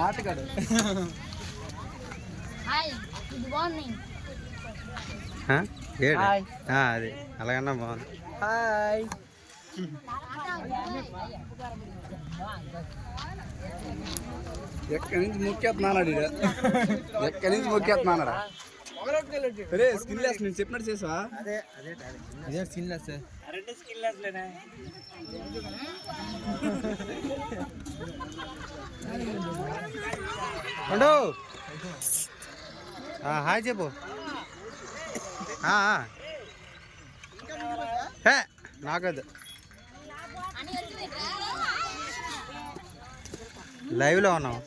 ఆటగాడు అది అలాగన్నా బాగుంది. హాయ్ ఎక్కడి నుంచి మొక్కేస్తున్నాడు ఎక్కడి నుంచి మొక్కేస్తున్నాడా సరే స్కిన్ లెస్ నేను చెప్పినట్టు చేసావా అదే స్కిన్ లెస్ ఉండు హాయ్ చెప్పు. నాకదు లైవ్లో ఉన్నావు.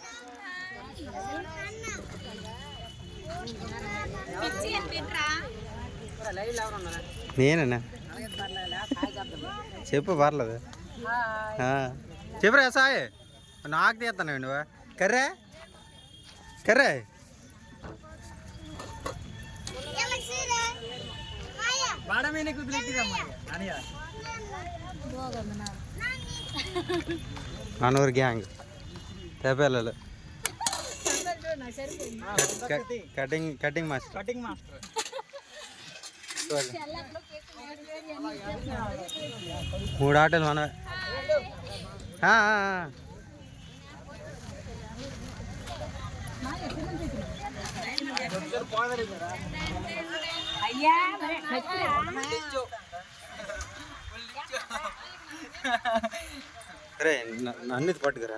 నేనన్నా చెప్పు పర్లేదు. చెప్పురా సాయి నాకు తీస్తాను నువ్వు కర్రే కర్రే మనూరు గ్యాంగ్ తెపేళ్ళు కటింగ్ మాస్టర్ 3 ఆటలు మనమే. అరే అన్ని పట్టుకురా.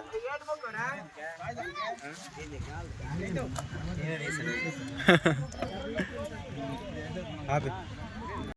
ఆపి